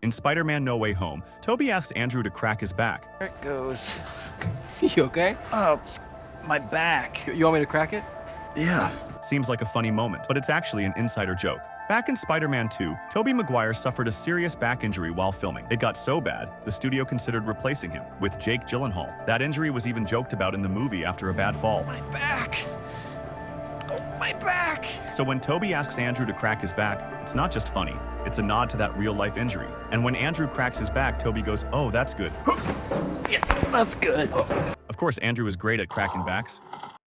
In Spider-Man No Way Home, Tobey asks Andrew to crack his back. There it goes. You okay? Oh, my back. You want me to crack it? Yeah. Seems like a funny moment, but it's actually an insider joke. Back in Spider-Man 2, Tobey Maguire suffered a serious back injury while filming. It got so bad, the studio considered replacing him with Jake Gyllenhaal. That injury was even joked about in the movie after a bad fall. My back. Oh, my back. So when Tobey asks Andrew to crack his back, it's not just funny, it's a nod to that real-life injury. And when Andrew cracks his back, Tobey goes, "Oh, that's good." Yeah, that's good. Of course, Andrew is great at cracking backs.